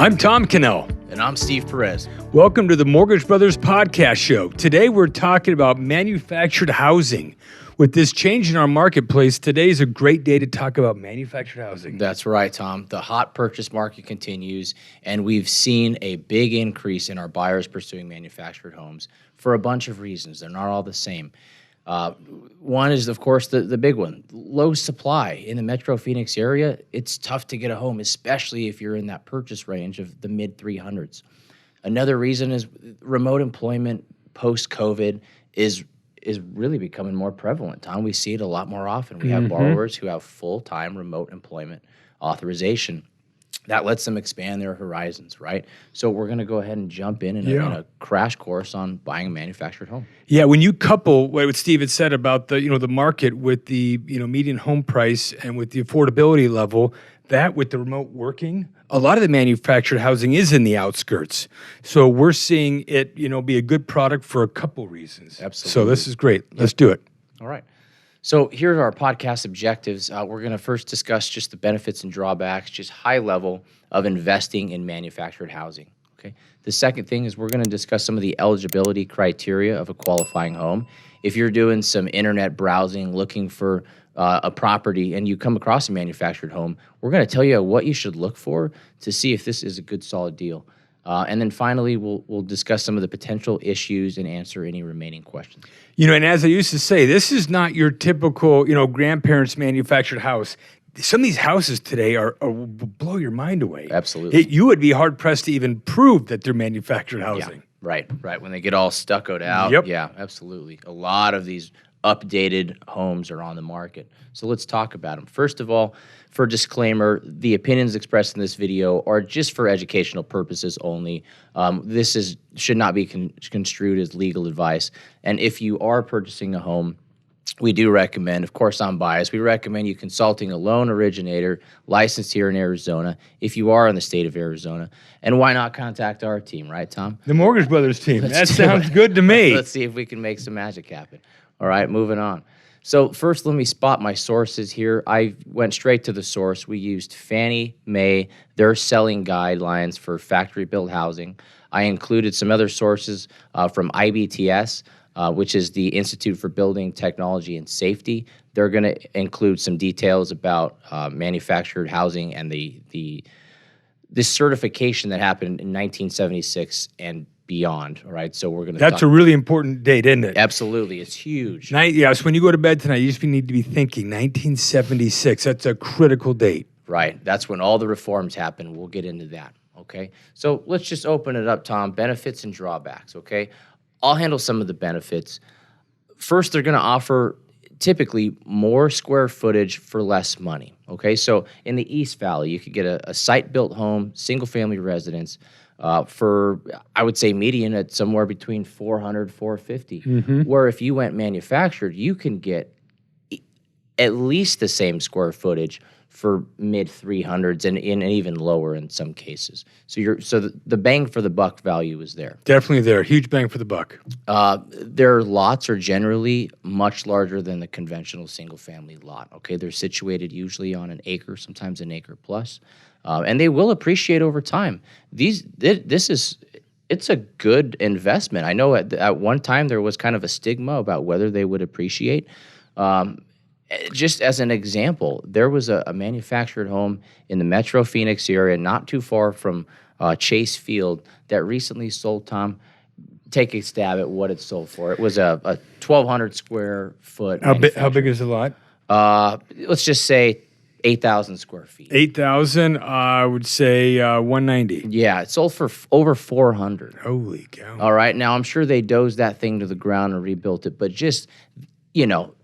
I'm Tom Cannell. And I'm Steve Perez. Welcome to the Mortgage Brothers Podcast Show. Today we're talking about manufactured housing. With this change in our marketplace, today is a great day to talk about manufactured housing. That's right, Tom. The hot purchase market continues, and we've seen a big increase in our buyers pursuing manufactured homes for a bunch of reasons. They're not all the same. One is, of course, the big one, low supply. In the Metro Phoenix area, it's tough to get a home, especially if you're in that purchase range of the mid-300s. Another reason is remote employment post-COVID is really becoming more prevalent, Tom. We see it a lot more often. We have borrowers who have full-time remote employment authorization. That lets them expand their horizons, right? So we're going to go ahead and jump in a crash course on buying a manufactured home. Yeah, when you couple what Steve had said about the market with the median home price and with the affordability level, that with the remote working, a lot of the manufactured housing is in the outskirts. So we're seeing it be a good product for a couple reasons. Absolutely. So this is great. Let's do it. All right. So here are our podcast objectives. We're going to first discuss just the benefits and drawbacks, just high level of investing in manufactured housing. Okay. The second thing is we're going to discuss some of the eligibility criteria of a qualifying home. If you're doing some internet browsing, looking for a property, and you come across a manufactured home, we're going to tell you what you should look for to see if this is a good, solid deal. And then finally, we'll discuss some of the potential issues and answer any remaining questions. And as I used to say, this is not your typical, grandparents' manufactured house. Some of these houses today will blow your mind away. Absolutely. You would be hard-pressed to even prove that they're manufactured housing. Yeah, right. When they get all stuccoed out. Yep. Yeah, absolutely. A lot of these updated homes are on the market. So let's talk about them. First of all, for disclaimer, the opinions expressed in this video are just for educational purposes only. This should not be construed as legal advice. And if you are purchasing a home, we do recommend, of course I'm biased, we recommend you consulting a loan originator licensed here in Arizona if you are in the state of Arizona. And why not contact our team, right, Tom? The Mortgage Brothers team. That sounds good to me. Let's see if we can make some magic happen. All right, moving on. So first, let me spot my sources here. I went straight to the source. We used Fannie Mae, their selling guidelines for factory-built housing. I included some other sources from IBTS, which is the Institute for Building Technology and Safety. They're going to include some details about manufactured housing and this certification that happened in 1976 and beyond. All right, so we're going to. That's a really important date, isn't it? Absolutely, it's huge. So when you go to bed tonight, you just need to be thinking 1976. That's a critical date. Right, that's when all the reforms happen. We'll get into that. Okay, so let's just open it up, Tom. Benefits and drawbacks. Okay, I'll handle some of the benefits. First, they're going to offer typically more square footage for less money. Okay, so in the East Valley, you could get a site-built home, single-family residence, for, I would say, median at somewhere between $400, $450. Where if you went manufactured, you can get at least the same square footage for mid-300s and even lower in some cases. So the bang for the buck value is there. Definitely there. Huge bang for the buck. Their lots are generally much larger than the conventional single-family lot. Okay, they're situated usually on an acre, sometimes an acre plus. And they will appreciate over time. It's a good investment. I know at one time there was kind of a stigma about whether they would appreciate. Just as an example, there was a manufactured home in the Metro Phoenix area, not too far from Chase Field, that recently sold. Tom, take a stab at what it sold for. It was a 1,200 square foot. How big is the lot? Let's just say 8,000 square feet. 8,000, I would say 190. Yeah, it sold for over 400. Holy cow. All right, now I'm sure they dozed that thing to the ground and rebuilt it, but just,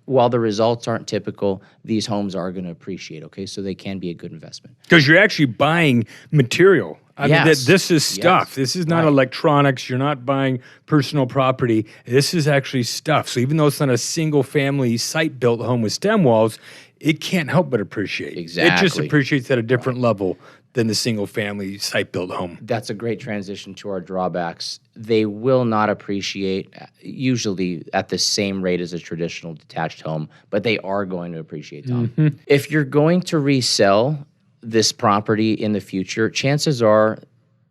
while the results aren't typical, these homes are going to appreciate, okay? So they can be a good investment. Because you're actually buying material. I mean, this is stuff. Yes. This is not electronics. You're not buying personal property. This is actually stuff. So even though it's not a single-family site-built home with stem walls, it can't help but appreciate. Exactly. It just appreciates at a different level than the single-family site-built home. That's a great transition to our drawbacks. They will not appreciate usually at the same rate as a traditional detached home, but they are going to appreciate, Tom. If you're going to resell this property in the future, chances are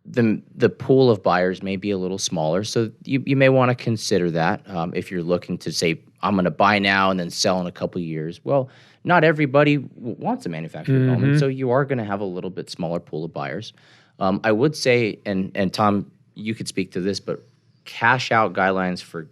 the pool of buyers may be a little smaller. So you may want to consider that if you're looking to say, I'm going to buy now and then sell in a couple of years. Well, not everybody wants a manufactured home, and so you are going to have a little bit smaller pool of buyers. I would say, and Tom, you could speak to this, but cash out guidelines for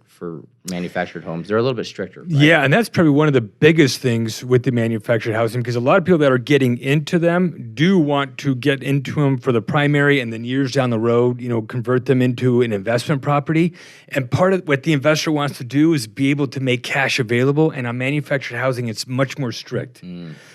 manufactured homes, they're a little bit stricter. Right? Yeah, and that's probably one of the biggest things with the manufactured housing, because a lot of people that are getting into them do want to get into them for the primary, and then years down the road, convert them into an investment property. And part of what the investor wants to do is be able to make cash available, and on manufactured housing, it's much more strict.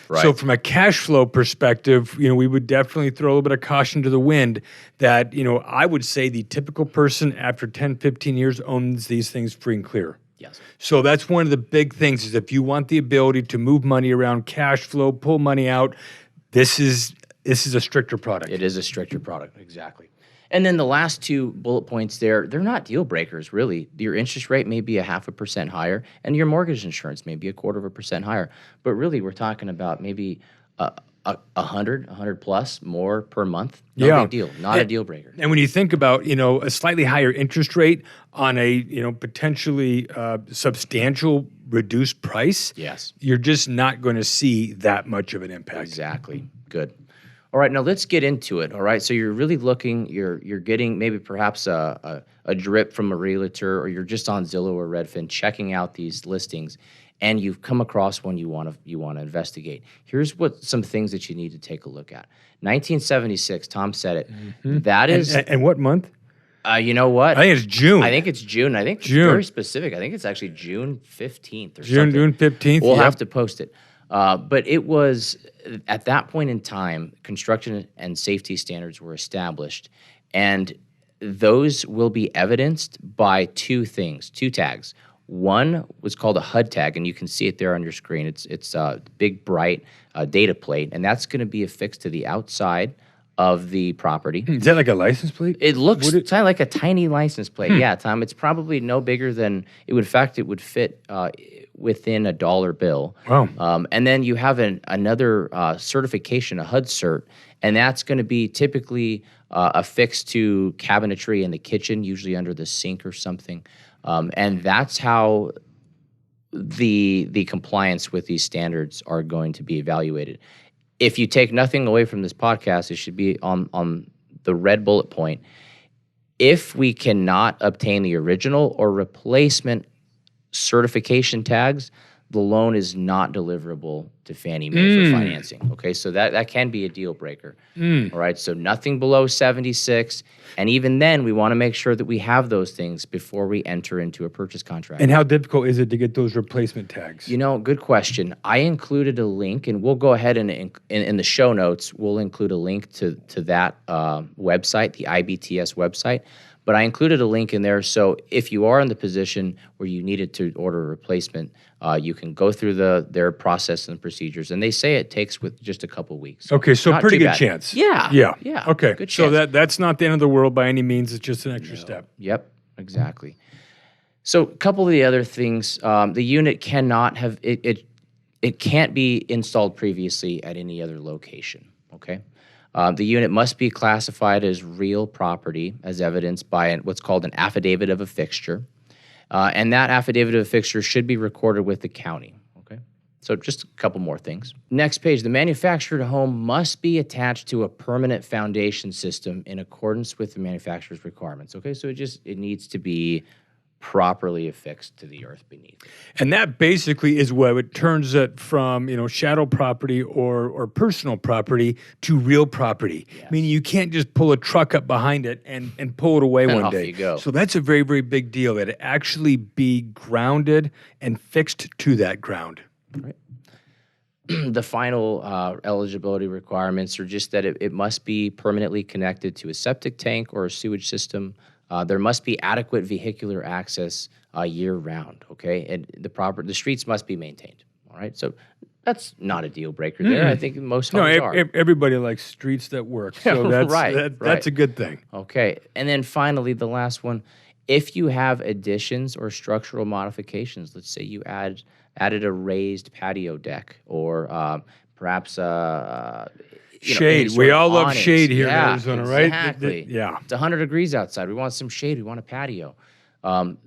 Right. So from a cash flow perspective, we would definitely throw a little bit of caution to the wind that, I would say the typical person after 10, 15 years owns these things free and clear. Yes. So that's one of the big things is if you want the ability to move money around, cash flow, pull money out, this is a stricter product. It is a stricter product, exactly. And then the last two bullet points there, they're not deal breakers, really. Your interest rate may be 0.5% higher, and your mortgage insurance may be 0.25% higher. But really, we're talking about maybe 100 plus more per month. No big deal, not a deal breaker. And when you think about, a slightly higher interest rate on a, potentially substantial reduced price, Yes. you're just not going to see that much of an impact. Exactly. Good. All right, now let's get into it. All right, so you're really looking, you're getting maybe perhaps a drip from a realtor, or you're just on Zillow or Redfin checking out these listings, and you've come across one you want to investigate. Here's some things that you need to take a look at. 1976, Tom said it. That is, and what month? you know what? I think it's June. I think it's June. I think it's June. very specific. I think it's actually June 15th or June something. 15th. We'll yep. have to post it. But it was, at that point in time, construction and safety standards were established, and those will be evidenced by two tags. One was called a HUD tag, and you can see it there on your screen. It's a big, bright data plate, and that's going to be affixed to the outside of the property. Is that like a license plate? It looks kind of like a tiny license plate. Yeah, Tom, it's probably no bigger than, it would fit within a dollar bill. Wow. And then you have another certification, a HUD cert, and that's going to be typically affixed to cabinetry in the kitchen, usually under the sink or something. And that's how the compliance with these standards are going to be evaluated. If you take nothing away from this podcast, it should be on the red bullet point. If we cannot obtain the original or replacement certification tags, the loan is not deliverable to Fannie Mae for financing. Okay, so that can be a deal breaker. All right, so nothing below 76, and even then, we want to make sure that we have those things before we enter into a purchase contract. And how difficult is it to get those replacement tags? Good question. I included a link, and we'll go ahead and in the show notes, we'll include a link to that website, the IBTS website. But I included a link in there, so if you are in the position where you needed to order a replacement, you can go through their process and procedures, and they say it takes with just a couple weeks. Okay, so Not pretty too good bad. chance. Yeah. Okay, Good so chance. that's not the end of the world by any means. It's just an extra step. Yep, exactly. So a couple of the other things, the unit cannot have it can't be installed previously at any other location. Okay. The unit must be classified as real property, as evidenced by what's called an affidavit of a fixture. And that affidavit of a fixture should be recorded with the county. Okay, so just a couple more things. Next page, the manufactured home must be attached to a permanent foundation system in accordance with the manufacturer's requirements. Okay, so it needs to be properly affixed to the earth beneath. And that basically is what it turns it from, shadow property or personal property to real property. Yes. Meaning you can't just pull a truck up behind it and pull it away one off day. you go. So that's a very, very big deal that it actually be grounded and fixed to that ground. Right. The final eligibility requirements are just that it must be permanently connected to a septic tank or a sewage system. There must be adequate vehicular access year-round, okay? And the streets must be maintained, all right? So that's not a deal breaker there. I think most homes are. Everybody likes streets that work, so that's, Right. that's a good thing. Okay, and then finally, the last one, if you have additions or structural modifications, let's say you added a raised patio deck or perhaps Shade. sort We of all love awnings. shade here in Yeah, Arizona, right? exactly. Yeah. It's 100 degrees outside. We want some shade. We want a patio. Um,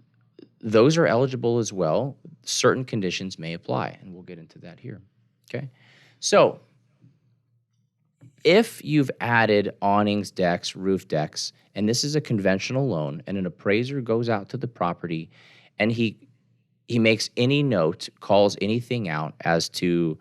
those are eligible as well. Certain conditions may apply, and we'll get into that here. Okay. So if you've added awnings, decks, roof decks, and this is a conventional loan, and an appraiser goes out to the property and he makes any note, calls anything out as to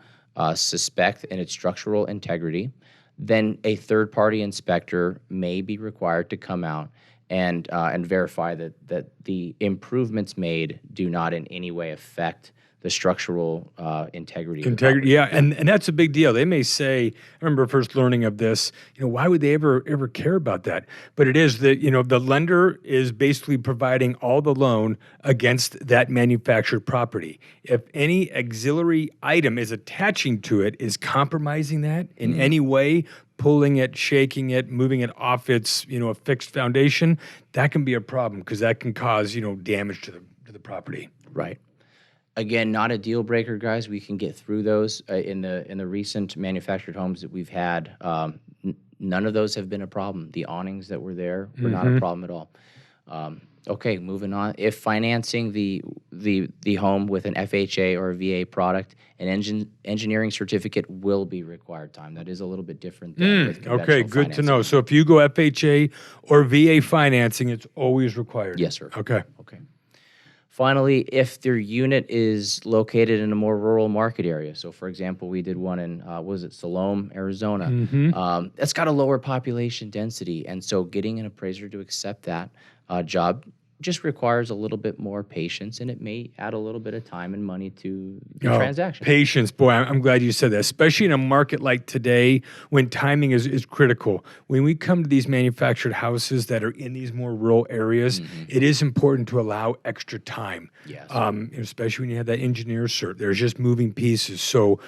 suspect in its structural integrity, then a third-party inspector may be required to come out and verify that the improvements made do not in any way affect the structural integrity of the Integrity, property. yeah, and that's a big deal. They may say, I remember first learning of this, why would they ever care about that? But it is that, the lender is basically providing all the loan against that manufactured property. If any auxiliary item is attaching to it, is compromising that in any way, pulling it, shaking it, moving it off its, a fixed foundation, that can be a problem because that can cause, damage to the property. Right. Again, not a deal breaker, guys. We can get through those in the recent manufactured homes that we've had. None of those have been a problem. The awnings that were there were not a problem at all. Okay, moving on. If financing the home with an FHA or a VA product, an engineering certificate will be required. Tom, that is a little bit different than with conventional Okay, good to financing. know. So if you go FHA or VA financing, it's always required. Yes, sir. Okay. Okay. Finally, if their unit is located in a more rural market area, so for example, we did one in, was it Salome, Arizona? That's got a lower population density, and so getting an appraiser to accept that job just requires a little bit more patience, and it may add a little bit of time and money to the transaction. Patience, boy, I'm glad you said that, especially in a market like today when timing is critical. When we come to these manufactured houses that are in these more rural areas, it is important to allow extra time. Yes. Especially when you have that engineer cert. There's just moving pieces. So,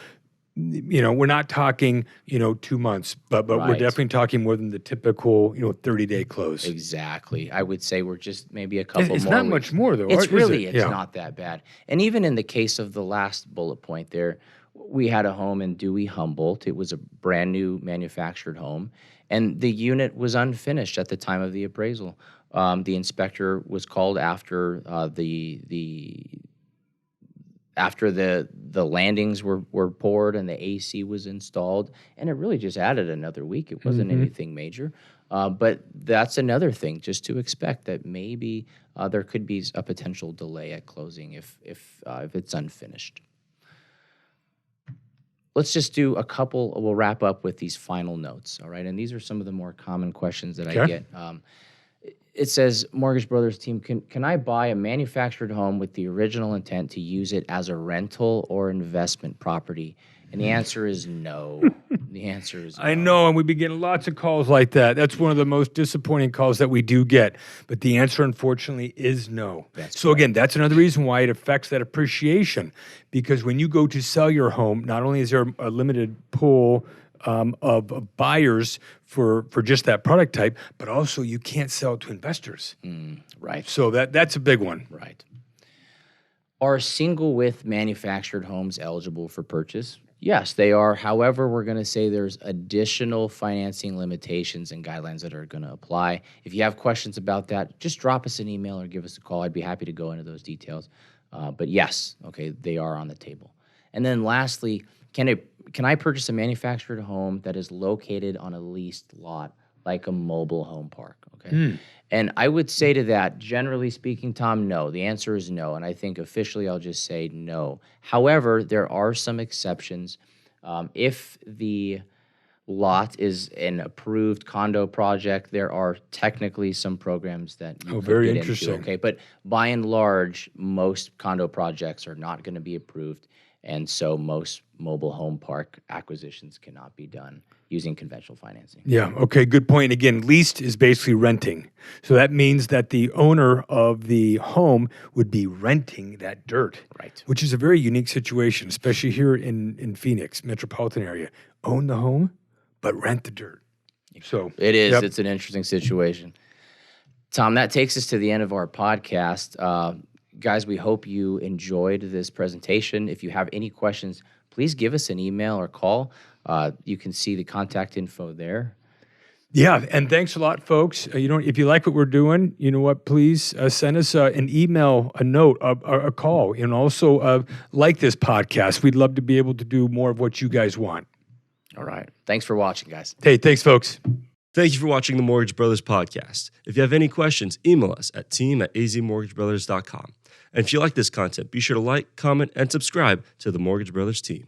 we're not talking, 2 months, but we're Right. definitely talking more than the typical, 30-day close. Exactly. I would say we're just maybe a couple It's more not weeks. much more, though. It's is really, it? it's Yeah. not that bad. And even in the case of the last bullet point there, we had a home in Dewey, Humboldt. It was a brand new manufactured home, and the unit was unfinished at the time of the appraisal. The inspector was called after after the landings were poured and the AC was installed, and it really just added another week. It wasn't anything major. But that's another thing just to expect, that maybe there could be a potential delay at closing if it's unfinished. Let's just do a couple. We'll wrap up with these final notes, all right? And these are some of the more common questions that I get. It says, Mortgage Brothers team, can I buy a manufactured home with the original intent to use it as a rental or investment property? And the answer is no. The answer is no. I know, and we've been getting lots of calls like that. That's one of the most disappointing calls that we do get. But the answer, unfortunately, is no. So again, that's another reason why it affects that appreciation. Because when you go to sell your home, not only is there a limited pool of buyers for just that product type, but also you can't sell it to investors. Right. So that's a big one. Right. Are single width manufactured homes eligible for purchase? Yes, they are. However, we're going to say there's additional financing limitations and guidelines that are going to apply. If you have questions about that, just drop us an email or give us a call. I'd be happy to go into those details. But yes, okay, they are on the table. And then lastly, can I purchase a manufactured home that is located on a leased lot, like a mobile home park? Okay. And I would say to that, generally speaking, Tom, no. The answer is no. And I think officially I'll just say no. However, there are some exceptions. If the lot is an approved condo project, there are technically some programs that you could very get interesting. into. Okay. But by and large, most condo projects are not going to be approved. And so most mobile home park acquisitions cannot be done using conventional financing. Yeah, okay, good point. Again, leased is basically renting. So that means that the owner of the home would be renting that dirt. Right. Which is a very unique situation, especially here in Phoenix, metropolitan area. Own the home, but rent the dirt. So It is. Yep. It's an interesting situation. Tom, that takes us to the end of our podcast. Guys, we hope you enjoyed this presentation. If you have any questions, please give us an email or call. You can see the contact info there. Yeah, and thanks a lot, folks. If you like what we're doing, you know what? Please send us an email, a note, a call, and also like this podcast. We'd love to be able to do more of what you guys want. All right. Thanks for watching, guys. Hey, thanks, folks. Thank you for watching the Mortgage Brothers podcast. If you have any questions, email us at team@azmortgagebrothers.com. And if you like this content, be sure to like, comment, and subscribe to the Mortgage Brothers team.